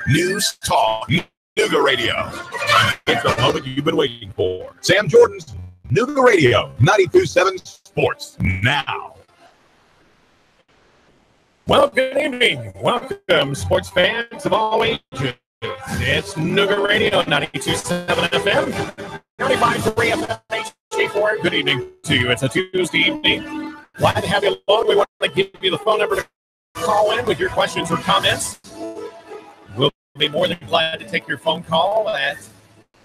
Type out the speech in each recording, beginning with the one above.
News Talk Nooga Radio. It's the moment you've been waiting for. Sam Jordan's Nooga Radio 92.7 Sports now. Well, good evening. Welcome, sports fans of all ages. It's Nooga Radio 92.7 FM, 95.3 FM HD4. Good evening to you. It's a Tuesday evening. Glad to have you along. We want to give you the phone number to call in with your questions or comments. We'll be more than glad to take your phone call at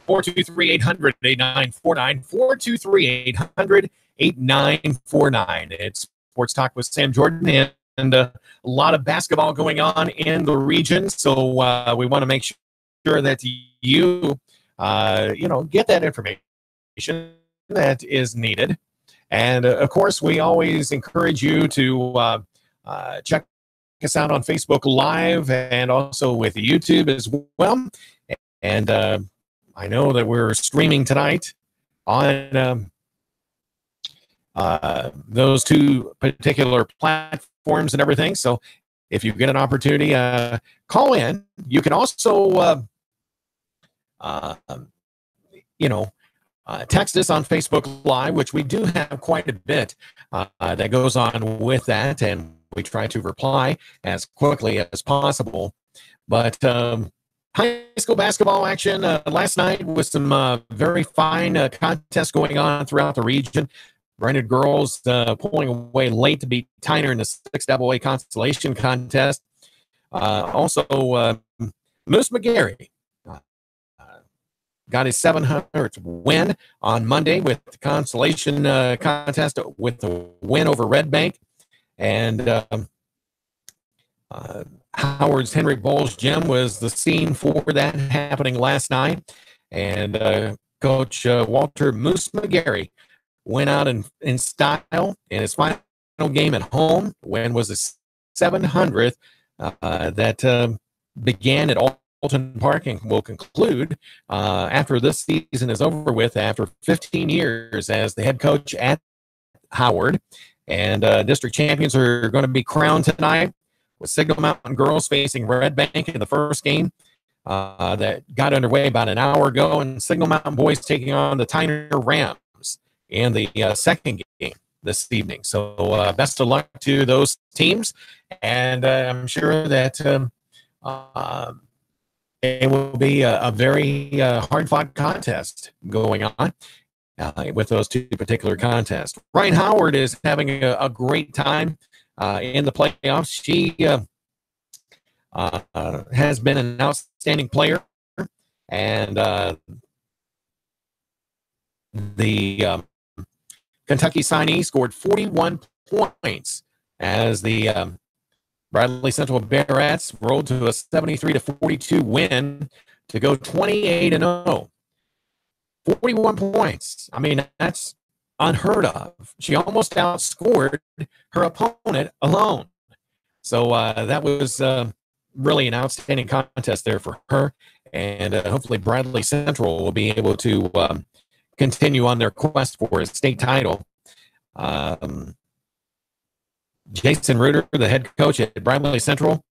423-800-8949, 423-800-8949. It's Sports Talk with Sam Jordan, and a lot of basketball going on in the region, so we want to make sure that you get that information that is needed. And, of course, we always encourage you to check us out on Facebook Live and also with YouTube as well. And I know that we're streaming tonight on those two particular platforms and everything. So if you get an opportunity, call in. You can also, text us on Facebook Live, which we do have quite a bit that goes on with that, and we try to reply as quickly as possible. But high school basketball action last night with some very fine contests going on throughout the region. Brandon girls pulling away late to beat Tyner in the 6AA consolation contest. Also, Moose McGarry got his 700th win on Monday with the consolation contest with the win over Red Bank. And Howard's Henry Bowles Gym was the scene for that happening last night. And Coach Walter Moose McGarry went out in style in his final game at home. Win was his 700th that began at Alton Park and will conclude after this season is over with after 15 years as the head coach at Howard. And district champions are going to be crowned tonight with Signal Mountain girls facing Red Bank in the first game that got underway about an hour ago, and Signal Mountain boys taking on the Tyner Rams in the second game this evening. So best of luck to those teams, and I'm sure that it will be a very hard-fought contest going on with those two particular contests. Ryan Howard is having a great time in the playoffs. She has been an outstanding player, and the Kentucky signee scored 41 points as the Bradley Central Bearats rolled to a 73-42 win to go 28-0. 41 points. I mean, that's unheard of. She almost outscored her opponent alone. So that was really an outstanding contest there for her. And hopefully Bradley Central will be able to continue on their quest for a state title. Jason Reuter, the head coach at Bradley Central,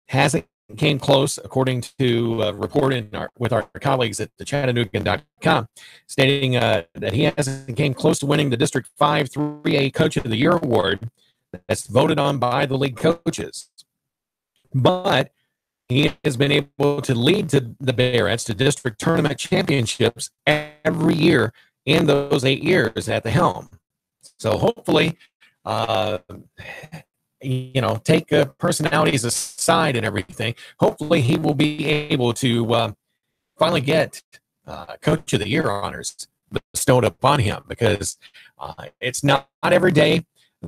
hasn't came close, according to a report with our colleagues at the Chattanooga.com, stating that he hasn't came close to winning the District 5 3A Coach of the Year award that's voted on by the league coaches. But he has been able to lead the Bearats to district tournament championships every year in those 8 years at the helm. So hopefully, take personalities aside and everything, hopefully he will be able to finally get Coach of the Year honors bestowed upon him, because it's not every day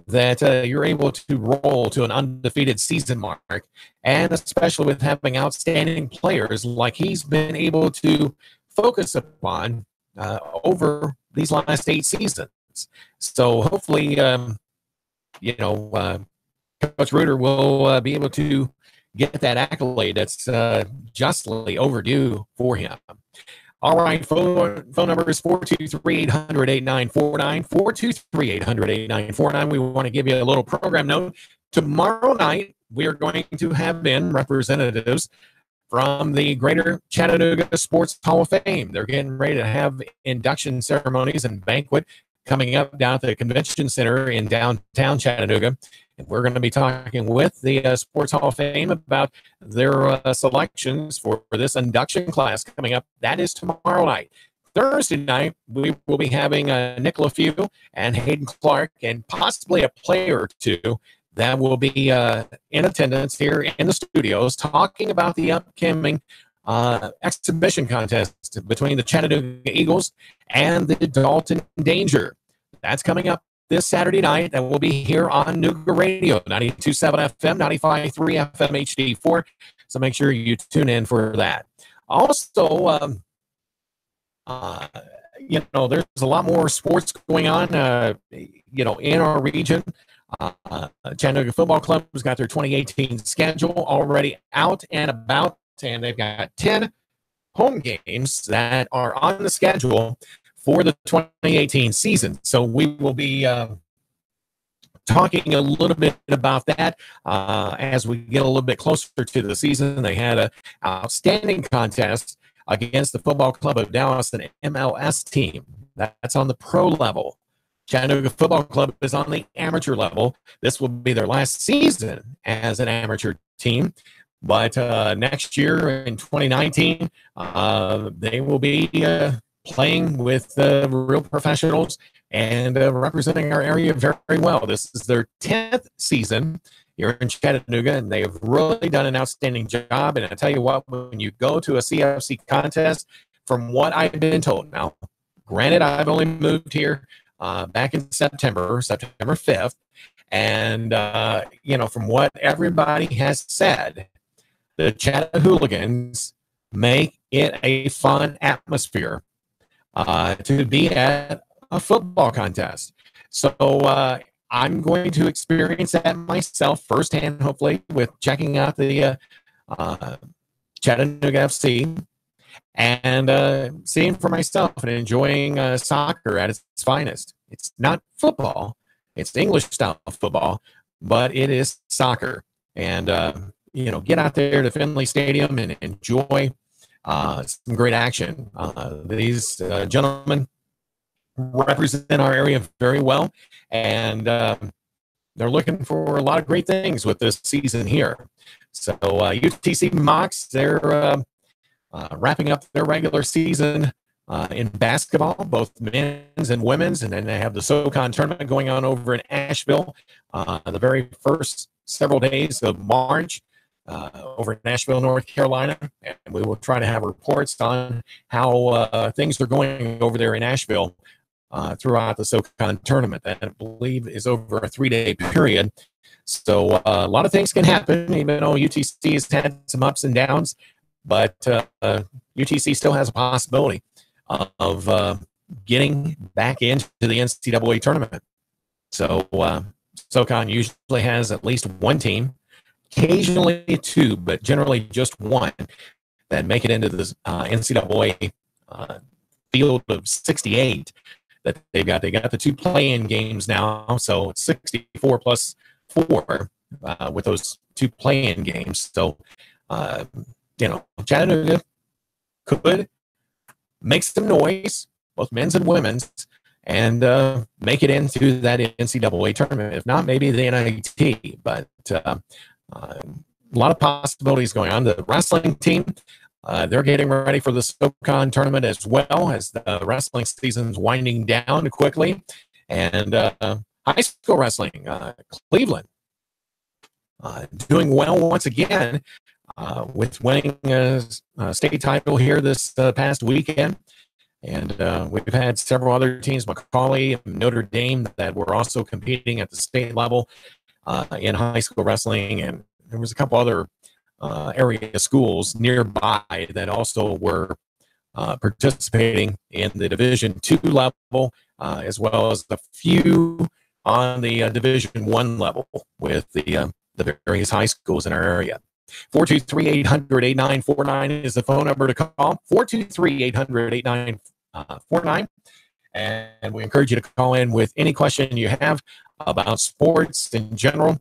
that you're able to roll to an undefeated season mark, and especially with having outstanding players like he's been able to focus upon over these last 8 seasons. So hopefully, Coach Reuter will be able to get that accolade that's justly overdue for him. All right, phone number is 423-800-8949, 423-800-8949. We want to give you a little program note. tomorrow night, we are going to have in representatives from the Greater Chattanooga Sports Hall of Fame. They're getting ready to have induction ceremonies and banquet coming up down at the Convention Center in downtown Chattanooga. And we're going to be talking with the Sports Hall of Fame about their selections for this induction class coming up. That is tomorrow night. Thursday night, we will be having Nick LaFew and Hayden Clark and possibly a player or two that will be in attendance here in the studios talking about the upcoming exhibition contest between the Chattanooga Eagles and the Dalton Danger. That's coming up this Saturday night. That will be here on Nooga Radio, 92.7 FM, 95.3 FM HD4. So make sure you tune in for that. Also, there's a lot more sports going on, in our region. Chattanooga Football Club has got their 2018 schedule already out and about, and they've got 10 home games that are on the schedule for the 2018 season. So we will be talking a little bit about that as we get a little bit closer to the season. They had an outstanding contest against the Football Club of Dallas, an MLS team. That's on the pro level. Chattanooga Football Club is on the amateur level. This will be their last season as an amateur team. But next year in 2019, they will be playing with real professionals and representing our area very, very well. This is their 10th season here in Chattanooga, and they have really done an outstanding job. And I tell you what, when you go to a CFC contest, from what I've been told now, granted, I've only moved here back in September 5th. And, from what everybody has said, the Chattahooligans make it a fun atmosphere to be at a football contest. So I'm going to experience that myself firsthand, hopefully, with checking out the Chattanooga FC and seeing for myself and enjoying soccer at its finest. It's not football. It's English-style football, but it is soccer. And, get out there to Finley Stadium and enjoy some great action. These gentlemen represent our area very well, and they're looking for a lot of great things with this season here. So UTC Mocs, they're wrapping up their regular season in basketball, both men's and women's, and then they have the SoCon tournament going on over in Asheville the very first several days of March over in Asheville, North Carolina, and we will try to have reports on how things are going over there in Asheville throughout the SoCon tournament. That, I believe, is over a 3-day period. So a lot of things can happen, even though UTC has had some ups and downs, but UTC still has a possibility of getting back into the NCAA tournament. So SoCon usually has at least one team, occasionally two, but generally just one, that make it into the NCAA field of 68 that they've got. They got the two play-in games now, so it's 64 plus 4 with those two play-in games. So, Chattanooga could make some noise, both men's and women's, and make it into that NCAA tournament. If not, maybe the NIT. But a lot of possibilities going on. The wrestling team, they're getting ready for the SoCon tournament as well, as the wrestling season's winding down quickly. And high school wrestling, Cleveland, doing well once again with winning a state title here this past weekend. And we've had several other teams, McCallie, Notre Dame, that were also competing at the state level in high school wrestling. And there was a couple other area schools nearby that also were participating in the Division II level, as well as a few on the Division I level with the various high schools in our area. 423-800-8949 is the phone number to call. 423-800-8949. And we encourage you to call in with any question you have about sports in general.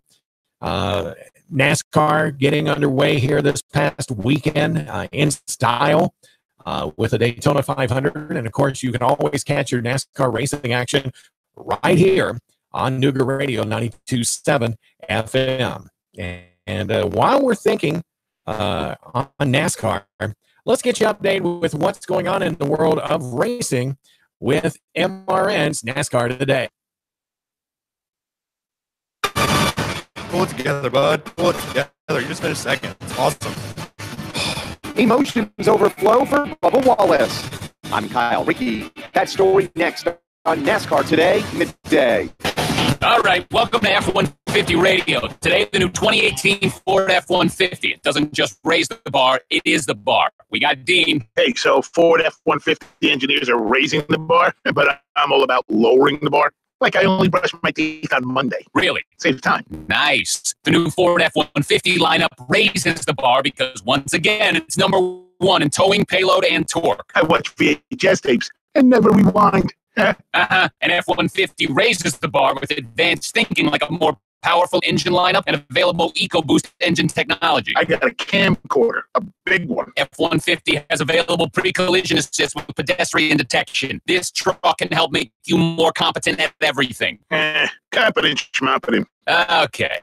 NASCAR getting underway here this past weekend in style with the Daytona 500. And, of course, you can always catch your NASCAR racing action right here on Nooga Radio 92.7 FM. And while we're thinking on NASCAR, let's get you updated with what's going on in the world of racing with MRN's NASCAR Today. Pull it together, bud. Pull it together. You just finished second. It's awesome. Emotions overflow for Bubba Wallace. I'm Kyle Rickey. That story next on NASCAR Today, midday. All right, welcome to F-150 Radio. Today, the new 2018 Ford F-150. It doesn't just raise the bar, it is the bar. We got Dean. Hey, so Ford F-150 engineers are raising the bar, but I'm all about lowering the bar. Like I only brush my teeth on Monday. Really? Saves time. Nice. The new Ford F-150 lineup raises the bar because, once again, it's number one in towing, payload, and torque. I watch VHS tapes and never rewind. And F-150 raises the bar with advanced thinking like a more powerful engine lineup and available EcoBoost engine technology. I got a camcorder, a big one. F-150 has available pre-collision assist with pedestrian detection. This truck can help make you more competent at everything. Competent, schmompetent. Okay.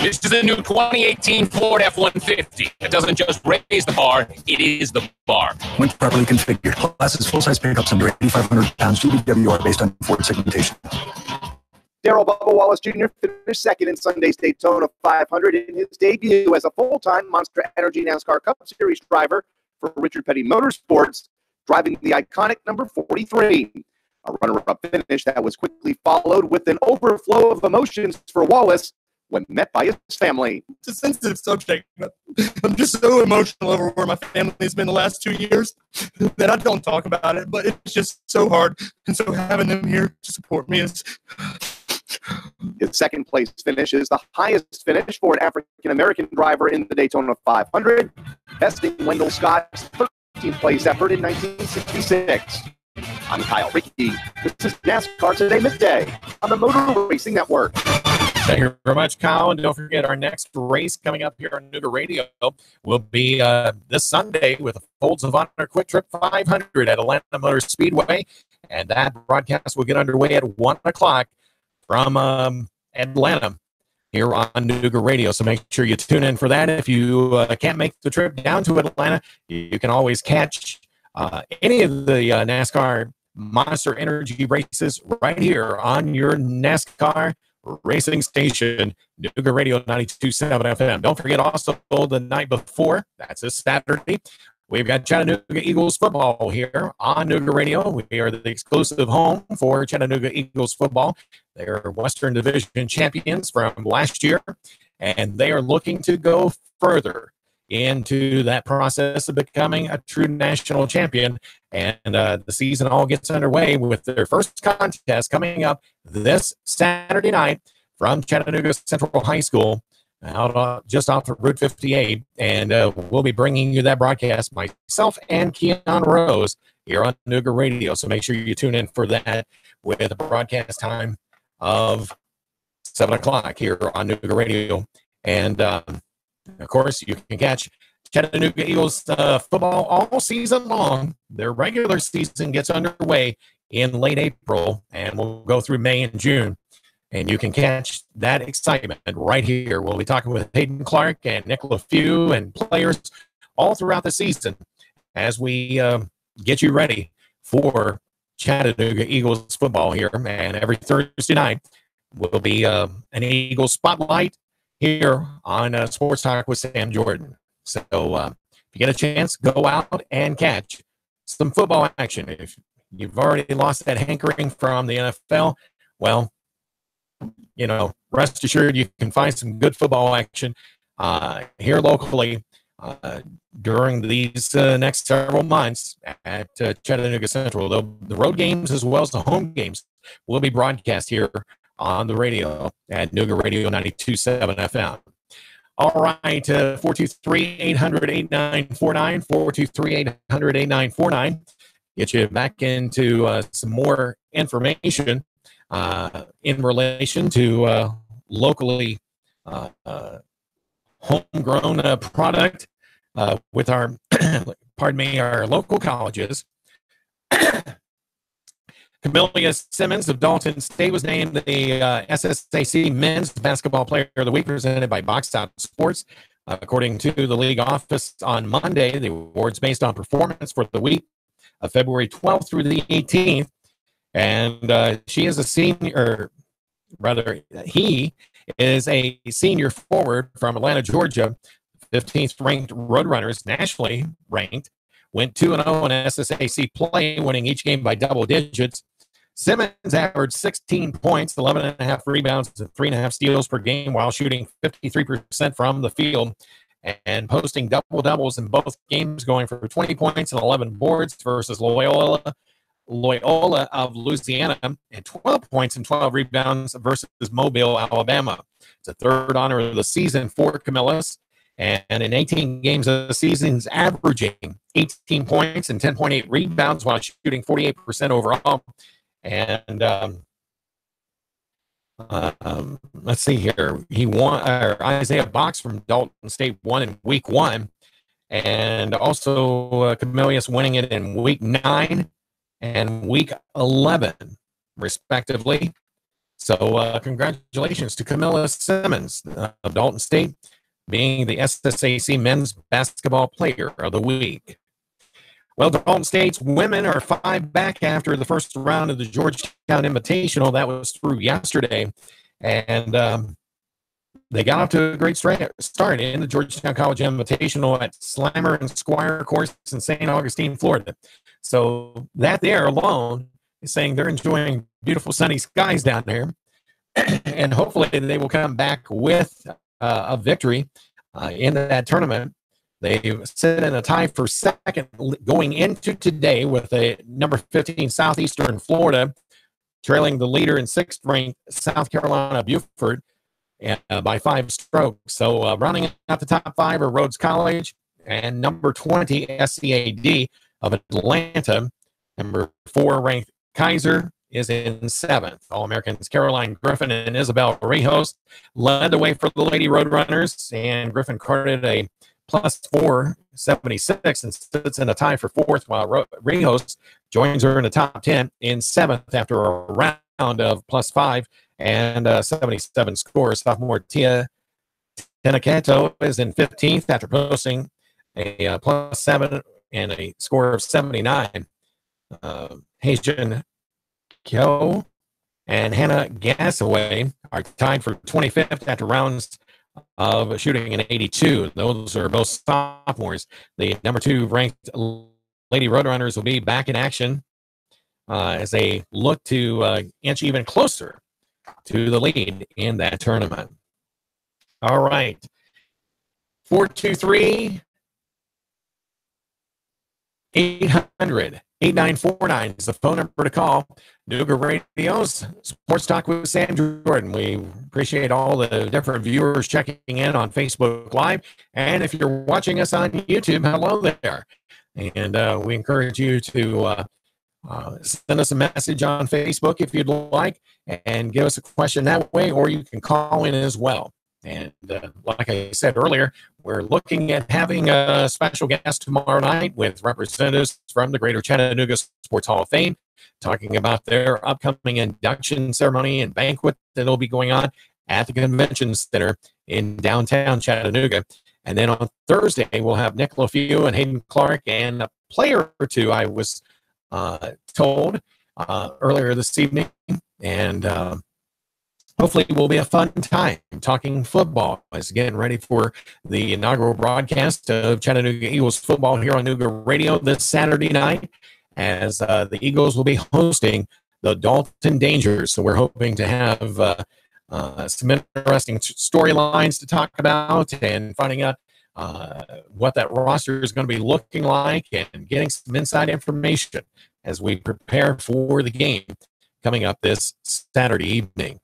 This is the new 2018 Ford F-150. It doesn't just raise the bar, it is the bar. When properly configured, classes full-size pickups under 8,500 pounds GVWR based on Ford segmentation. Darrell Bubba Wallace Jr. finished second in Sunday's Daytona 500 in his debut as a full-time Monster Energy NASCAR Cup Series driver for Richard Petty Motorsports, driving the iconic number 43. A runner-up finish that was quickly followed with an overflow of emotions for Wallace when met by his family. It's a sensitive subject. I'm just so emotional over where my family's been the last 2 years that I don't talk about it, but it's just so hard. And so having them here to support me is... His second place finish is the highest finish for an African-American driver in the Daytona 500, besting Wendell Scott's 13th place effort in 1966. I'm Kyle Rickey. This is NASCAR Today midday on the Motor Racing Network. Thank you very much, Kyle. And don't forget, our next race coming up here on Nooga Radio will be this Sunday with the Folds of Honor Quick Trip 500 at Atlanta Motor Speedway. And that broadcast will get underway at 1 o'clock from Atlanta here on Nooga Radio. So make sure you tune in for that. If you can't make the trip down to Atlanta, you can always catch any of the NASCAR Monster Energy races right here on your NASCAR racing station, Nooga Radio 92.7 FM. Don't forget also the night before, that's this Saturday, we've got Chattanooga Eagles football here on Nooga Radio. We are the exclusive home for Chattanooga Eagles football. They're Western Division champions from last year, and they are looking to go further into that process of becoming a true national champion. And the season all gets underway with their first contest coming up this Saturday night from Chattanooga Central High School, out just off of Route 58, and we'll be bringing you that broadcast, myself and Keon Rose, here on Nooga Radio. So make sure you tune in for that with a broadcast time of 7 o'clock here on Nooga Radio. And, of course, you can catch Chattanooga Eagles football all season long. Their regular season gets underway in late April, and we'll go through May and June. And you can catch that excitement right here. We'll be talking with Hayden Clark and Nick LaFew and players all throughout the season as we get you ready for Chattanooga Eagles football here. And every Thursday night will be an Eagles spotlight here on Sports Talk with Sam Jordan. So if you get a chance, go out and catch some football action. If you've already lost that hankering from the NFL, well, you know, rest assured you can find some good football action here locally during these next several months at Chattanooga Central. The road games as well as the home games will be broadcast here on the radio at Nooga Radio 92.7 FM. All right, 423-800-8949, 423-800-8949. Get you back into some more information in relation to locally homegrown product with our, pardon me, our local colleges. Camellia Simmons of Dalton State was named the SSAC Men's Basketball Player of the Week, presented by Box Out Sports. According to the league office on Monday, the award's based on performance for the week of February 12th through the 18th. And she is a senior, or rather, he is a senior forward from Atlanta, Georgia, 15th ranked Roadrunners, nationally ranked, went 2-0 in SSAC play, winning each game by double digits. Simmons averaged 16 points, 11.5 rebounds, and 3.5 steals per game while shooting 53% from the field and posting double-doubles in both games, going for 20 points and 11 boards versus Loyola of Louisiana, and 12 points and 12 rebounds versus Mobile, Alabama. It's a third honor of the season for Camillus, and in 18 games of the season's averaging 18 points and 10.8 rebounds while shooting 48% overall. And let's see here. He won, Isaiah Box from Dalton State won in week 1, and also Camillus winning it in week 9 and week 11, respectively. So congratulations to Camillus Simmons of Dalton State, being the SSAC Men's Basketball Player of the Week. Well, Dalton State's women are 5 back after the first round of the Georgetown Invitational. That was through yesterday. And they got off to a great start in the Georgetown College Invitational at Slammer and Squire course in St. Augustine, Florida. So that there alone is saying they're enjoying beautiful sunny skies down there. And hopefully they will come back with a victory in that tournament. They sit in a tie for second going into today with a number 15 Southeastern Florida, trailing the leader in 6th ranked South Carolina Beaufort by 5 strokes. So rounding out the top 5 are Rhodes College and number 20 SCAD of Atlanta. Number 4 ranked Kaiser is in 7th. All-Americans Caroline Griffin and Isabel Rejos led the way for the Lady Roadrunners, and Griffin carded a plus 476 and sits in a tie for 4th, while Rejos joins her in the top 10 in 7th after a round of plus 5 and 77 scores. Sophomore Tia Tenacato is in 15th after posting a plus 7 and a score of 79. Haitian Kyo and Hannah Gasaway are tied for 25th after rounds of shooting an 82. Those are both sophomores. The number 2 ranked Lady Roadrunners will be back in action as they look to inch even closer to the lead in that tournament. All right. 423-800-8949 is the phone number to call. Nooga Radio's Sports Talk with Sam Jordan. We appreciate all the different viewers checking in on Facebook Live. And if you're watching us on YouTube, hello there. And we encourage you to send us a message on Facebook if you'd like, and give us a question that way, or you can call in as well. And like I said earlier, we're looking at having a special guest tomorrow night with representatives from the Greater Chattanooga Sports Hall of Fame, talking about their upcoming induction ceremony and banquet that will be going on at the Convention Center in downtown Chattanooga. And then on Thursday, we'll have Nick LaFew and Hayden Clark and a player or two, I was told earlier this evening. And hopefully it will be a fun time talking football. As getting ready for the inaugural broadcast of Chattanooga Eagles football here on Nooga Radio this Saturday night, as the Eagles will be hosting the Dalton Dangers. So we're hoping to have some interesting storylines to talk about and finding out what that roster is going to be looking like and getting some inside information as we prepare for the game coming up this Saturday evening.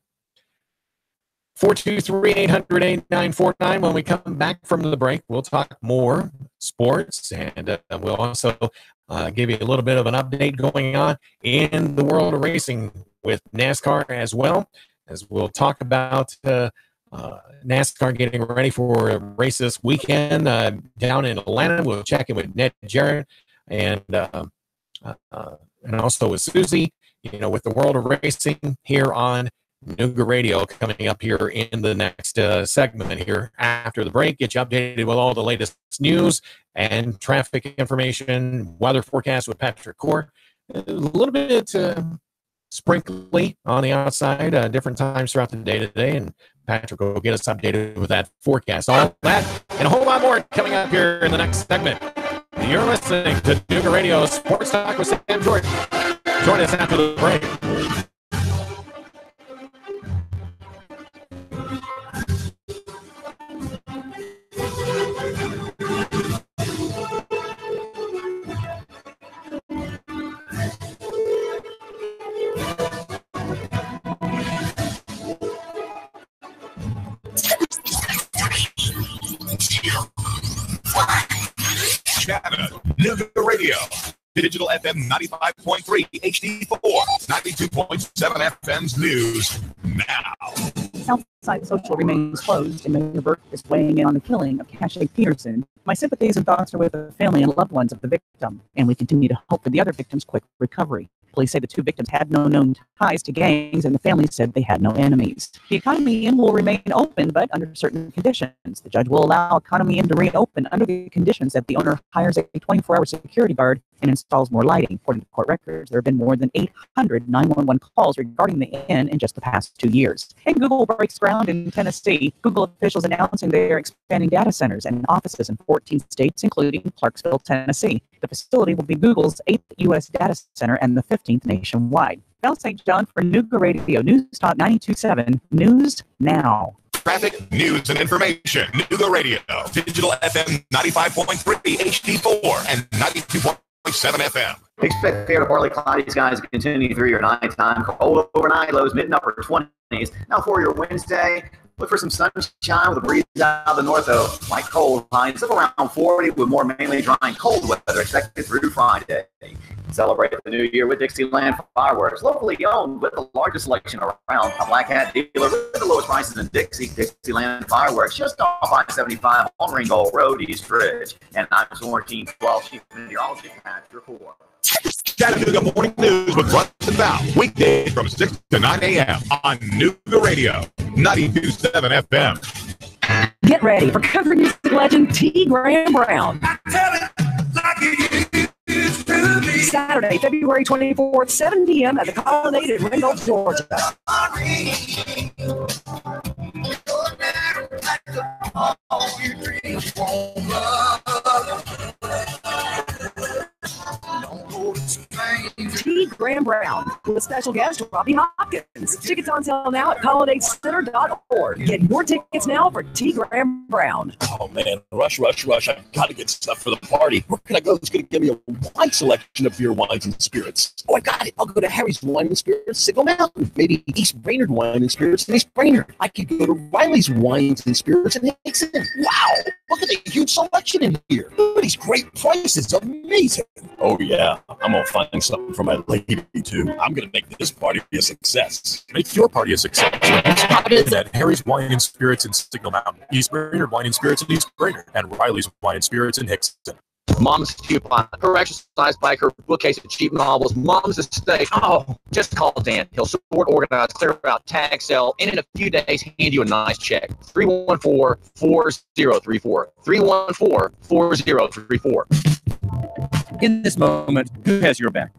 423-800-8949. When we come back from the break, we'll talk more sports, and we'll also give you a little bit of an update going on in the world of racing with NASCAR as well, as we'll talk about NASCAR getting ready for a race this weekend down in Atlanta. We'll check in with Ned Jarrett and also with Susie, with the world of racing here on Nooga Radio, coming up here in the next segment here after the break. Get you updated with all the latest news and traffic information, weather forecast with Patrick Core. A little bit sprinkly on the outside, different times throughout the day today, and Patrick will get us updated with that forecast. All that and a whole lot more coming up here in the next segment. You're listening to Nooga Radio Sports Talk with Sam Jordan. Join us after the break. Chattanooga, Nooga Radio, Digital FM 95.3, HD4, 92.7 FM's news now. Southside Social remains closed, and Mayor Burke is weighing in on the killing of Cache Peterson. My sympathies and thoughts are with the family and loved ones of the victim, and we continue to hope for the other victims' quick recovery. Police say the two victims had no known ties to gangs, and the family said they had no enemies. The Economy Inn will remain open, but under certain conditions. The judge will allow Economy Inn to reopen under the conditions that the owner hires a 24-hour security guard and installs more lighting. According to court records, there have been more than 800 911 calls regarding the inn in just the past 2 years. And Google breaks ground in Tennessee. Google officials announcing they are expanding data centers and offices in 14 states, including Clarksville, Tennessee. The facility will be Google's 8th U.S. data center and the 15th nationwide. Bell St. John for Nooga Radio, News Talk 92.7, News Now. Traffic, news, and information. Nooga Radio, Digital FM 95.3, HD4, and 92.7 FM. Expect fair to partly cloudy skies to continue through your nighttime. Cold overnight, lows mid and upper 20s. Now for your Wednesday, look for some sunshine with a breeze out of the north, though. Light cold, highs of around 40 with more mainly dry and cold weather expected through Friday. Celebrate the new year with Dixieland fireworks, locally owned with the largest selection around. A Black Hat dealer with the lowest prices in Dixieland fireworks, just off I-75 on Ringgold Road, East Ridge. And I'm Warranty 12 Chief Meteorology at your 4. Chattanooga Morning News with Russ and Val, weekdays from 6 to 9 a.m. on Nooga Radio, 92.7 FM. Get ready for country music legend T. Graham Brown. Saturday, February 24th, 7 p.m. at the Colonnade in Ringgold, Georgia. T. Graham Brown with special guest Robbie Hopkins. Tickets on sale now at colonnadecenter.org. Get your tickets now for T. Graham Brown. Oh man, rush. I gotta get stuff for the party. Where can I go that's gonna give me a wide selection of beer, wines, and spirits? Oh, I got it. I'll go to Harry's Wine and Spirits, Signal Mountain. Maybe East Brainerd Wine and Spirits in East Brainerd. I could go to Riley's Wines and Spirits in Hickson. Wow, look at the huge selection in here. Look at these great prices. Amazing. Oh yeah, I'm gonna find something for my lady too. I'm gonna make this party a success. Make your party a success. At Harry's Wine and Spirits in Signal Mountain, East Brainerd Wine and Spirits in East Brainerd, and Riley's Wine and Spirits in Hickson. Mom's coupon, her exercise bike, her bookcase of cheap novels, Mom's estate. Oh, just call Dan. He'll sort, organize, clear out, tag, sell, and in a few days, hand you a nice check. 314-4034. 314-4034. In this moment, who has your back?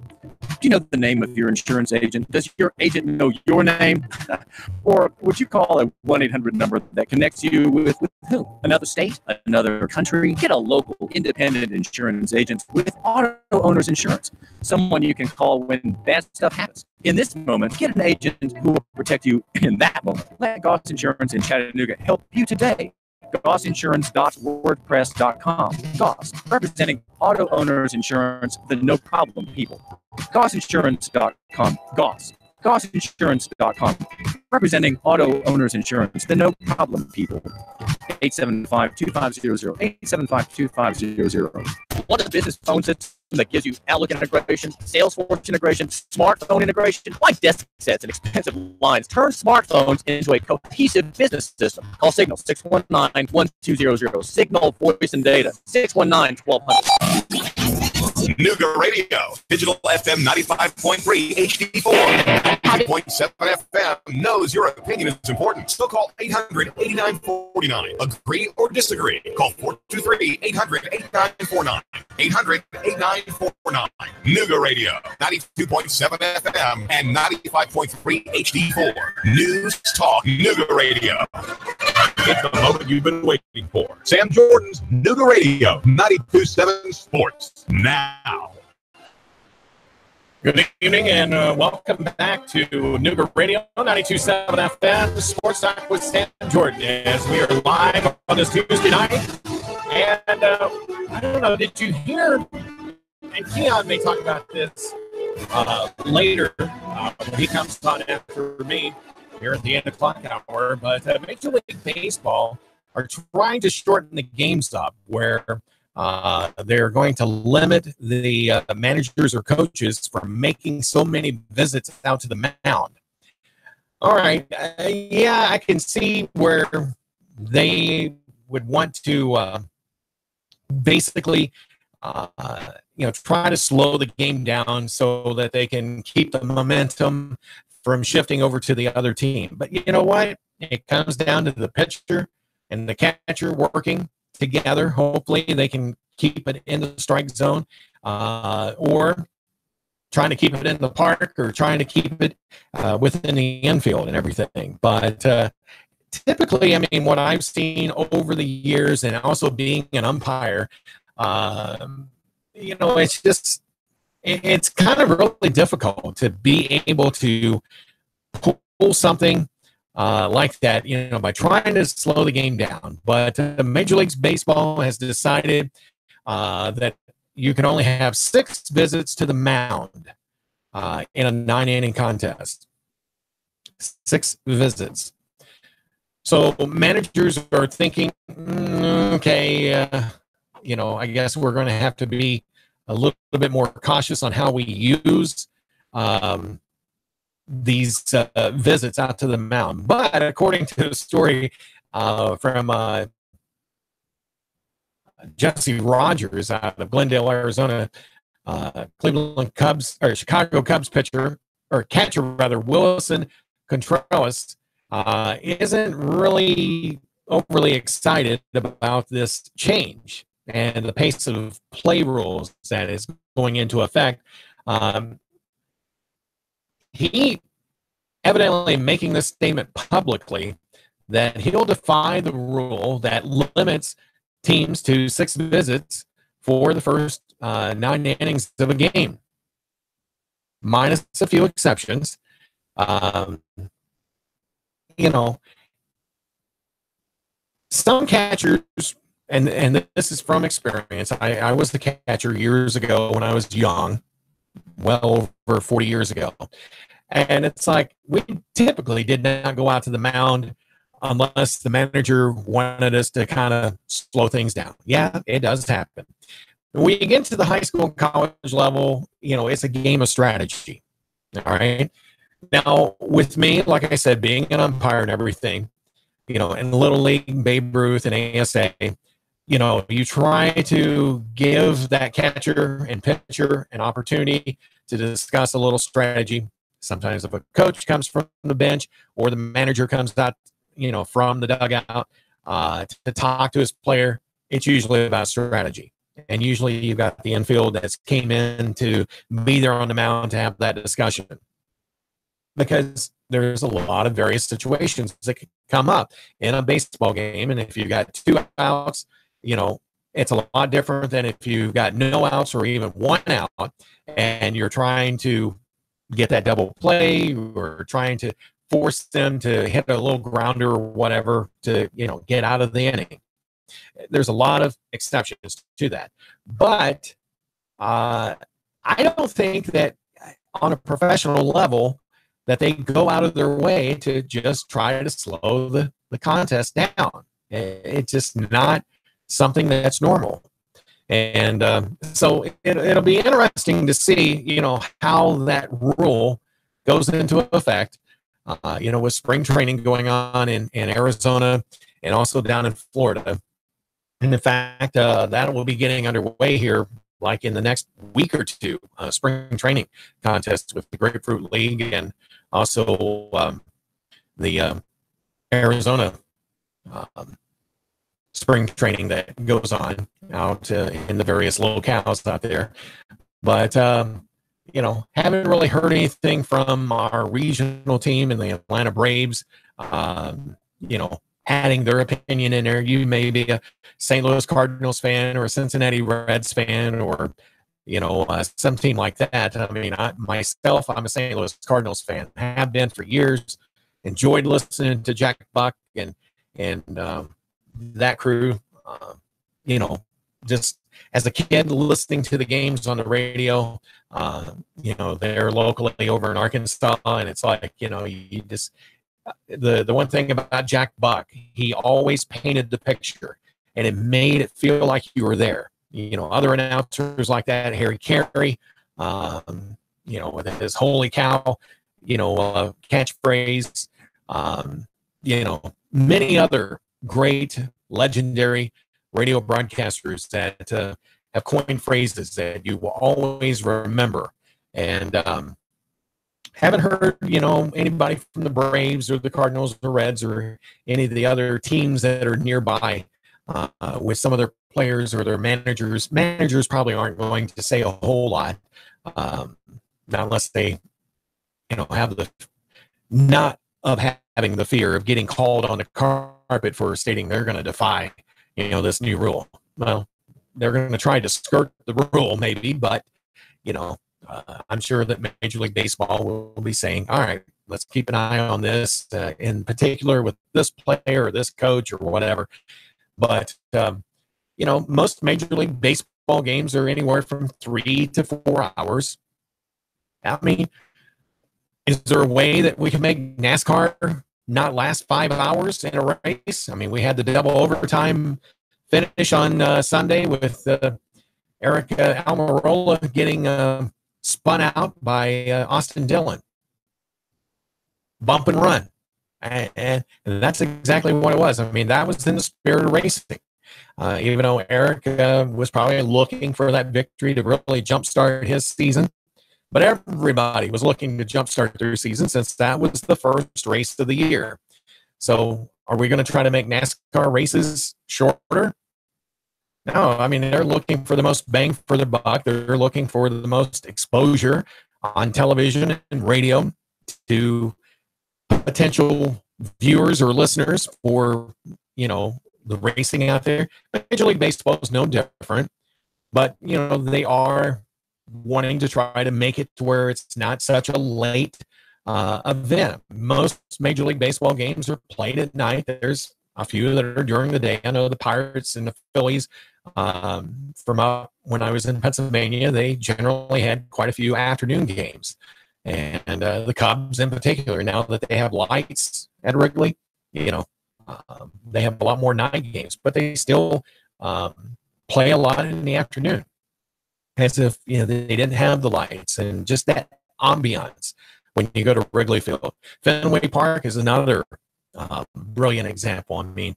Do you know the name of your insurance agent? Does your agent know your name? Or would you call a 1-800 number that connects you with who? Another state? Another country? Get a local independent insurance agent with auto owner's insurance. Someone you can call when bad stuff happens. In this moment, get an agent who will protect you in that moment. Let Goss Insurance in Chattanooga help you today. GossInsurance.wordpress.com. Goss, representing auto owners insurance, the no problem people. GossInsurance.com. Goss. GossInsurance.com, representing auto owners insurance, the no problem people. 875-2500. 875-2500. Want a business phone system that gives you Outlook integration, Salesforce integration, smartphone integration? Why desk sets and expensive lines? Turn smartphones into a cohesive business system. Call Signal 619-1200. Signal Voice and Data 619-1200. Nooga Radio, digital FM 95.3 HD4, 90.7 FM knows your opinion is important. Still call 800-8949. Agree or disagree? Call 423-800-8949. 800-8949. Nooga Radio, 92.7 FM and 95.3 HD4. News Talk Nooga Radio. It's the moment you've been waiting for. Sam Jordan's Nooga Radio, 92.7 Sports. Now. Good evening and welcome back to Nooga Radio, 92.7 FM, Sports Talk with Sam Jordan, as we are live on this Tuesday night. And I don't know, did you hear, and Keon may talk about this later when he comes on after me here at the 8 o'clock hour, but Major League Baseball are trying to shorten the games up where they're going to limit the managers or coaches from making so many visits out to the mound. All right. Yeah, I can see where they would want to basically, try to slow the game down so that they can keep the momentum from shifting over to the other team. But you know what? It comes down to the pitcher and the catcher working together. Hopefully they can keep it in the strike zone, or trying to keep it in the park, or trying to keep it within the infield and everything. But typically, I mean, what I've seen over the years, and also being an umpire, it's kind of really difficult to be able to pull something like that, by trying to slow the game down. But Major League Baseball has decided that you can only have 6 visits to the mound in a 9-inning contest. 6 visits. So managers are thinking, okay, I guess we're going to have to be a little bit more cautious on how we use these visits out to the mound. But according to a story from Jesse Rogers out of Glendale, Arizona, Cleveland Cubs or Chicago Cubs catcher Willson Contreras isn't really overly excited about this change and the pace of play rules that is going into effect. He evidently making this statement publicly that he'll defy the rule that limits teams to 6 visits for the first 9 innings of a game, minus a few exceptions. Some catchers, and this is from experience. I was the catcher years ago when I was young, well over 40 years ago. And it's like we typically did not go out to the mound unless the manager wanted us to kind of slow things down. Yeah, it does happen. When we get to the high school and college level, it's a game of strategy. All right. Now, with me, like I said, being an umpire and everything, in the Little League, Babe Ruth and ASA, you try to give that catcher and pitcher an opportunity to discuss a little strategy. Sometimes if a coach comes from the bench or the manager comes out, from the dugout to talk to his player, it's usually about strategy. And usually you've got the infield that's came in to be there on the mound to have that discussion. Because there's a lot of various situations that can come up in a baseball game. And if you've got 2 outs, it's a lot different than if you've got no outs or even 1 out and you're trying to get that double play or trying to force them to hit a little grounder or whatever to, get out of the inning. There's a lot of exceptions to that. But I don't think that on a professional level that they go out of their way to just try to slow the contest down. It's just not something that's normal. And so it'll be interesting to see, how that rule goes into effect, with spring training going on in Arizona and also down in Florida. And in fact, that will be getting underway here, like in the next week or two, spring training contests with the Grapefruit League and also the Arizona spring training that goes on out in the various locales out there. But, haven't really heard anything from our regional team and the Atlanta Braves, adding their opinion in there. You may be a St. Louis Cardinals fan or a Cincinnati Reds fan or, some team like that. I mean, I'm a St. Louis Cardinals fan, have been for years, enjoyed listening to Jack Buck and that crew, just as a kid listening to the games on the radio, they're locally over in Arkansas, and it's like, you just, the one thing about Jack Buck, he always painted the picture, and it made it feel like you were there. Other announcers like that, Harry Carey, with his holy cow, catchphrase, many other great, legendary radio broadcasters that have coined phrases that you will always remember. And haven't heard, anybody from the Braves or the Cardinals or Reds or any of the other teams that are nearby with some of their players or their managers. Managers probably aren't going to say a whole lot, not unless they, have the not of having the fear of getting called on the carpet for stating they're going to defy, this new rule. Well, they're going to try to skirt the rule maybe, but, I'm sure that Major League Baseball will be saying, all right, let's keep an eye on this, in particular with this player or this coach or whatever. But, most Major League Baseball games are anywhere from 3 to 4 hours. I mean, is there a way that we can make NASCAR not last 5 hours in a race? I mean, we had the double overtime finish on Sunday with Erica Almirola getting spun out by Austin Dillon. Bump and run. And that's exactly what it was. I mean, that was in the spirit of racing. Even though Eric was probably looking for that victory to really jumpstart his season. But everybody was looking to jumpstart their season since that was the first race of the year. So are we going to try to make NASCAR races shorter? No, I mean, they're looking for the most bang for their buck. They're looking for the most exposure on television and radio to potential viewers or listeners for, the racing out there. Major League Baseball is no different, but, they are wanting to try to make it to where it's not such a late event. Most Major League Baseball games are played at night. There's a few that are during the day. I know the Pirates and the Phillies, from up when I was in Pennsylvania, they generally had quite a few afternoon games. And the Cubs in particular, now that they have lights at Wrigley, they have a lot more night games, but they still play a lot in the afternoon. As if, they didn't have the lights and just that ambiance when you go to Wrigley Field. Fenway Park is another brilliant example. I mean,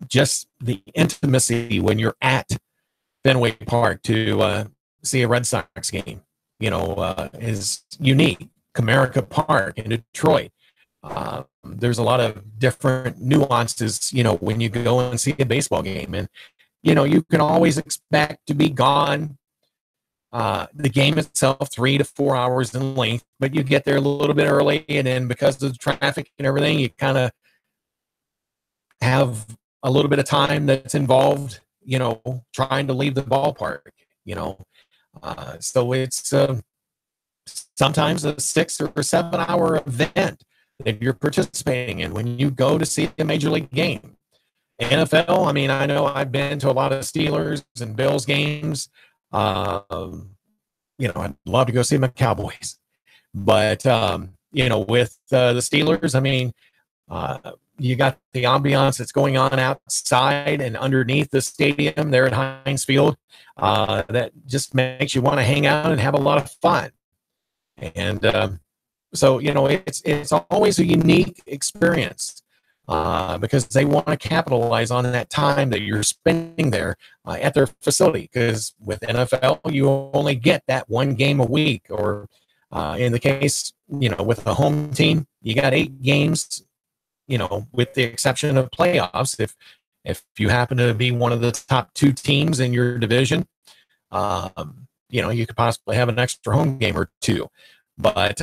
just the intimacy when you're at Fenway Park to see a Red Sox game, is unique. Comerica Park in Detroit. There's a lot of different nuances, when you go and see a baseball game. And, you can always expect to be gone. The game itself, 3 to 4 hours in length, but you get there a little bit early. And then because of the traffic and everything, you kind of have a little bit of time that's involved, trying to leave the ballpark, so it's sometimes a 6 or 7 hour event that you're participating in when you go to see a Major League game. NFL, I mean, I know I've been to a lot of Steelers and Bills games. I'd love to go see my Cowboys. But, with the Steelers, I mean, you got the ambiance that's going on outside and underneath the stadium there at Heinz Field that just makes you want to hang out and have a lot of fun. And so, you know, it's always a unique experience because they want to capitalize on that time that you're spending there at their facility. Because with NFL, you only get that one game a week, or in the case, you know, with the home team, you got 8 games, you know, with the exception of playoffs. If you happen to be one of the top 2 teams in your division, you know, you could possibly have an extra home game or 2. But,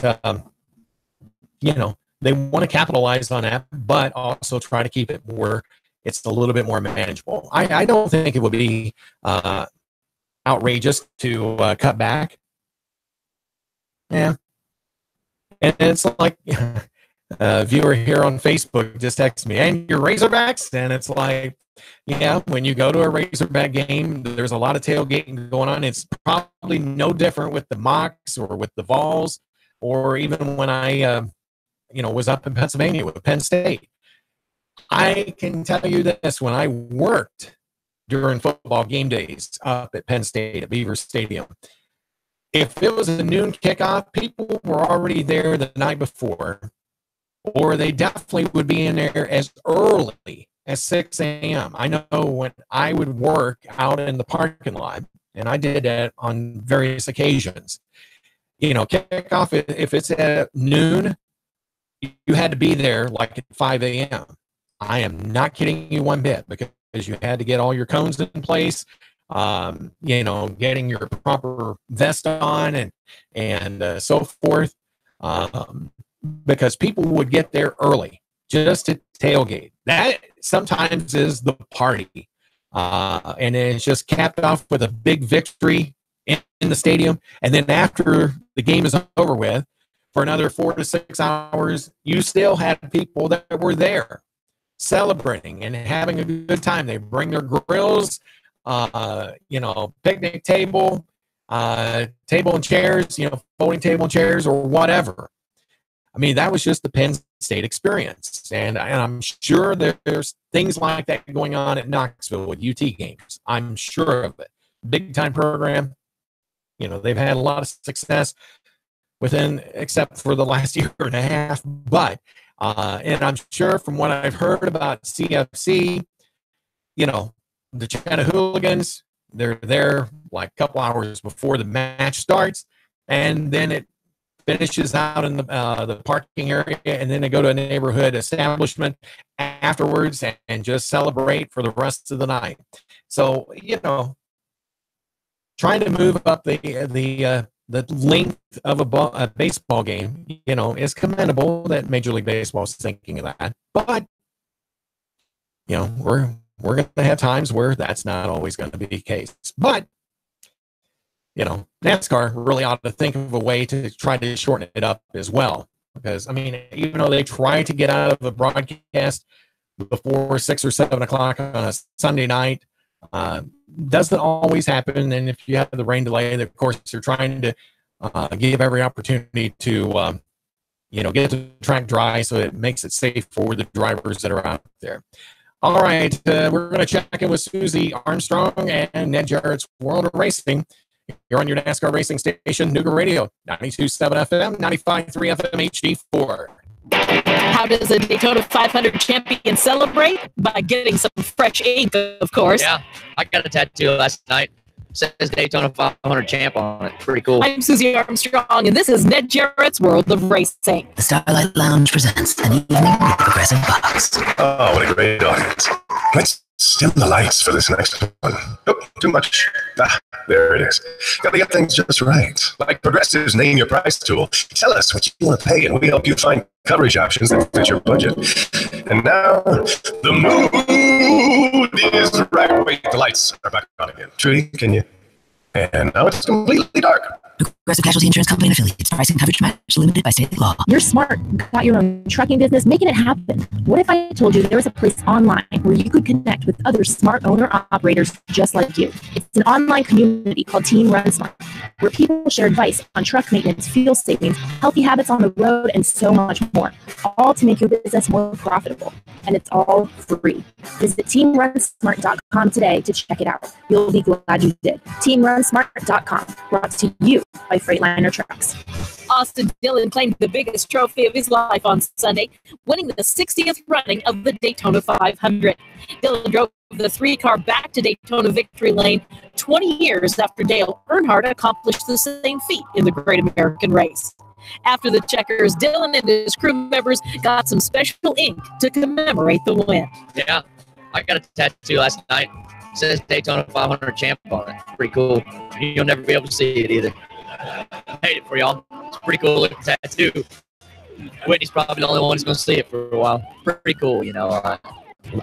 you know, they want to capitalize on that, but also try to keep it more, it's a little bit more manageable. I don't think it would be outrageous to cut back. Yeah. And it's like a viewer here on Facebook just texted me, and your Razorbacks? And it's like, yeah, when you go to a Razorback game, there's a lot of tailgating going on. It's probably no different with the Mocs or with the Vols, or even when I, you know, was up in Pennsylvania with Penn State. I can tell you this, when I worked during football game days up at Penn State at Beaver Stadium, if it was a noon kickoff, people were already there the night before, or they definitely would be in there as early as 6 a.m. I know when I would work out in the parking lot, and I did that on various occasions, you know, kickoff, if it's at noon, you had to be there like at 5 a.m. I am not kidding you one bit, because you had to get all your cones in place, you know, getting your proper vest on and so forth, because people would get there early just to tailgate. That sometimes is the party, and it's just capped off with a big victory in the stadium. And then after the game is over with, for another 4 to 6 hours, you still had people that were there celebrating and having a good time. They bring their grills, you know, picnic table, table and chairs, you know, folding table and chairs or whatever. I mean, that was just the Penn State experience. And I'm sure there's things like that going on at Knoxville with UT games. I'm sure of it. Big time program. You know, they've had a lot of success except for the last year and a half. But, and I'm sure from what I've heard about CFC, you know, the Chattanooga, they're there like a couple hours before the match starts, and then it finishes out in the parking area, and then they go to a neighborhood establishment afterwards and just celebrate for the rest of the night. So, you know, trying to move up the length of a baseball game, you know, is commendable that Major League Baseball is thinking of that. But, you know, we're going to have times where that's not always going to be the case. But, you know, NASCAR really ought to think of a way to try to shorten it up as well. Because, I mean, even though they try to get out of a broadcast before 6 or 7 o'clock on a Sunday night, doesn't always happen. And if you have the rain delay, of course, they're trying to give every opportunity to, you know, get the track dry so it makes it safe for the drivers that are out there. All right, we're going to check in with Susie Armstrong and Ned Jarrett's World of Racing. You're on your NASCAR racing station, Nooga Radio, 92.7 FM, 95.3 FM HD4. How does a Daytona 500 champion celebrate? By getting some fresh ink, of course. Yeah, I got a tattoo last night. Says Daytona 500 champ on it. Pretty cool. I'm Susie Armstrong, and this is Ned Jarrett's World of Racing. The Starlight Lounge presents an evening with the Progressive Box. Oh, what a great audience. Let's dim the lights for this next one. Oh, too much. There it is. Gotta get things just right. Like Progressive's Name Your Price tool. Tell us what you want to pay, and we help you find coverage options that fit your budget. And now, the mood is right. Wait, the lights are back on again. Trudy, can you? And now it's completely dark. Progressive Casualty Insurance Company and affiliates. Price and coverage match limited by state law. You're smart. Got your own trucking business, making it happen. What if I told you there was a place online where you could connect with other smart owner-operators just like you? It's an online community called Team Run Smart. where people share advice on truck maintenance, fuel savings, healthy habits on the road, and so much more, all to make your business more profitable. And it's all free. Visit teamrunsmart.com today to check it out. You'll be glad you did. Teamrunsmart.com, brought to you by Freightliner Trucks. Austin Dillon claimed the biggest trophy of his life on Sunday, winning the 60th running of the Daytona 500. Dillon drove the 3-car back to Daytona victory lane 20 years after Dale Earnhardt accomplished the same feat in the Great American Race. After the checkers, Dillon and his crew members got some special ink to commemorate the win. Yeah, I got a tattoo last night. It says Daytona 500 champ on it. Pretty cool. You'll never be able to see it either. I made it for y'all. It's a pretty cool looking tattoo. Whitney's probably the only one who's going to see it for a while. Pretty cool, you know.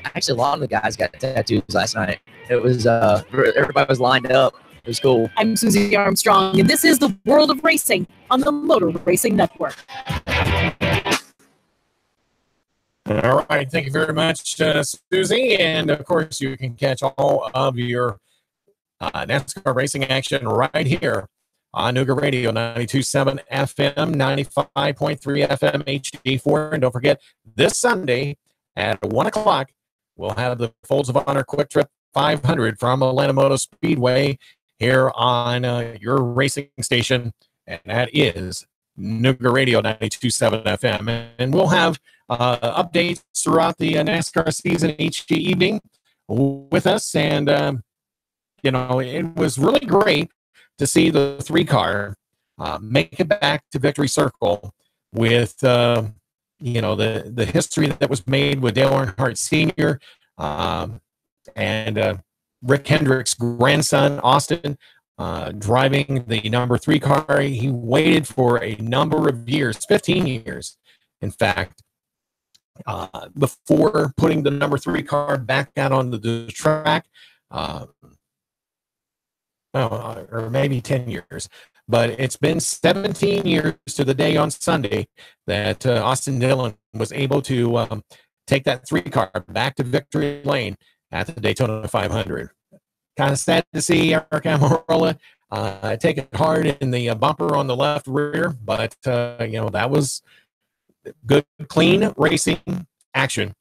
Actually, a lot of the guys got tattoos last night. It was, everybody was lined up. It was cool. I'm Susie Armstrong, and this is The World of Racing on the Motor Racing Network. All right. Thank you very much, Susie. And, of course, you can catch all of your NASCAR racing action right here on Nooga Radio, 92.7 FM, 95.3 FM, HD4. And don't forget, this Sunday at 1 o'clock, we'll have the Folds of Honor Quick Trip 500 from Atlanta Motor Speedway here on your racing station, and that is Nooga Radio 92.7 FM. And we'll have updates throughout the NASCAR season each evening with us. And, you know, it was really great to see the 3-car make it back to Victory Circle with, you know, the history that was made with Dale Earnhardt Sr. And Rick Hendrick's grandson, Austin, driving the number 3 car. He waited for a number of years, 15 years, in fact, before putting the number 3 car back out on the track. Or maybe 10 years. But it's been 17 years to the day on Sunday that Austin Dillon was able to take that 3 car back to victory lane at the Daytona 500. Kind of sad to see Eric Almirola take it hard in the bumper on the left rear, but you know, that was good, clean racing action.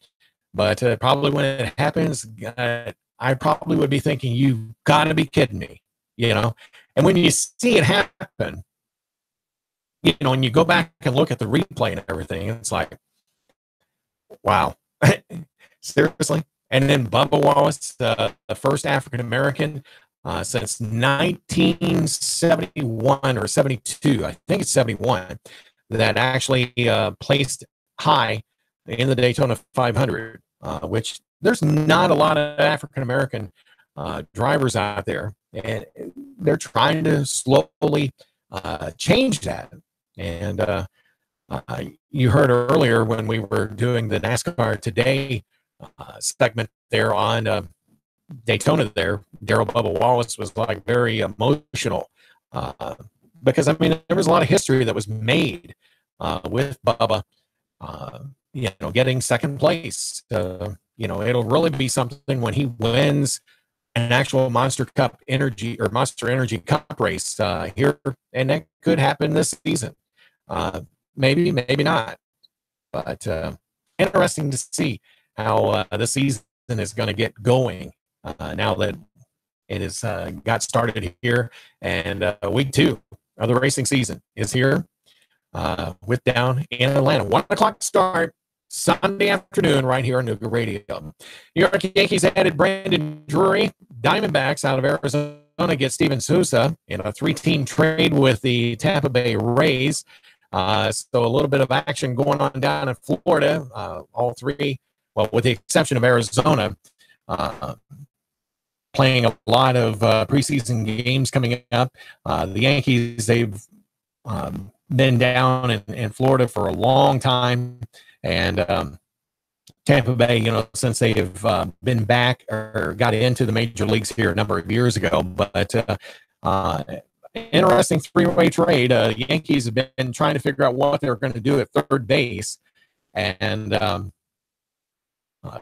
But probably when it happens, I probably would be thinking, "You've got to be kidding me," you know. And when you see it happen, you know, and you go back and look at the replay and everything, it's like, wow, seriously. And then Bubba Wallace, the first African-American since 1971 or 72, I think it's 71, that actually placed high in the Daytona 500, which there's not a lot of African-American drivers out there. And they're trying to slowly change that. And you heard earlier when we were doing the NASCAR Today segment there on Daytona there, Darrell Bubba Wallace was like very emotional because, I mean, there was a lot of history that was made with Bubba, you know, getting second place. You know, it'll really be something when he wins an actual Monster Energy Cup race here, and that could happen this season. Maybe not, but interesting to see how the season is going to get going now that it has got started here, and week 2 of the racing season is here with down in Atlanta. 1 o'clock start Sunday afternoon right here on Nooga Radio. New York Yankees added Brandon Drury. Diamondbacks out of Arizona get Steven Souza in a 3-team trade with the Tampa Bay Rays. So a little bit of action going on down in Florida. All three, well, with the exception of Arizona, playing a lot of preseason games coming up. The Yankees, they've been down in Florida for a long time. And Tampa Bay, you know, since they have been back or got into the major leagues here a number of years ago. But interesting 3-way trade. Yankees have been trying to figure out what they're going to do at third base. And the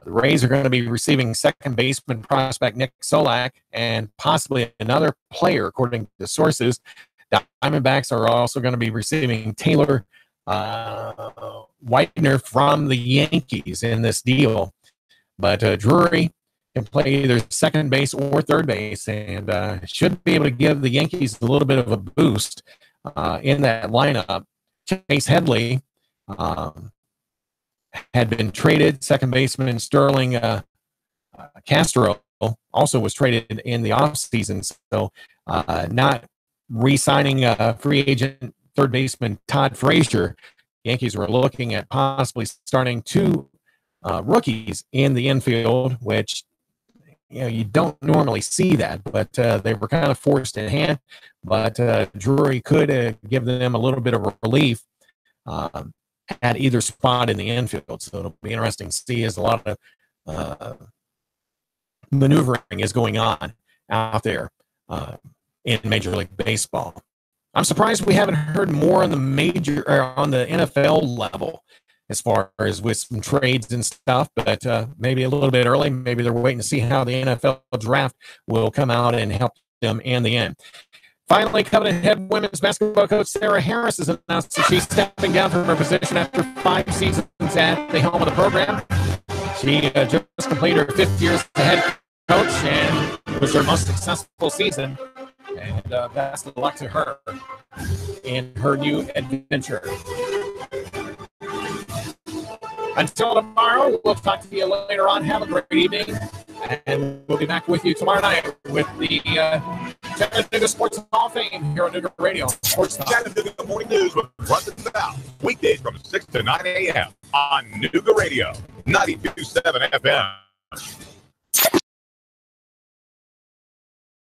Rays are going to be receiving second baseman prospect Nick Solak and possibly another player, according to sources, Diamondbacks are also going to be receiving Taylor Whitener from the Yankees in this deal. But Drury can play either second base or third base, and should be able to give the Yankees a little bit of a boost in that lineup. Chase Headley had been traded. Second baseman Sterling Castro also was traded in the offseason, so not re-signing free agent third baseman Todd Frazier. Yankees were looking at possibly starting two rookies in the infield, which you don't normally see that, but they were kind of forced in hand. But Drury could give them a little bit of relief at either spot in the infield. So it'll be interesting to see as a lot of maneuvering is going on out there in Major League Baseball. I'm surprised we haven't heard more on the NFL level as far as with some trades and stuff, but maybe a little bit early. Maybe they're waiting to see how the NFL draft will come out and help them in the end. Finally, Covenant head women's basketball coach Sarah Harris has announced that she's stepping down from her position after 5 seasons at the helm of the program. She just completed her 5th year as the head coach, and it was her most successful season. And best of luck to her in her new adventure. Until tomorrow, we'll talk to you later on. Have a great evening. And we'll be back with you tomorrow night with the Chattanooga Sports Hall of Fame here on Nooga Radio. Sports Talk. Chattanooga Morning News with Russ and Val. Weekdays from 6 to 9 a.m. on Nooga Radio. 92.7 FM.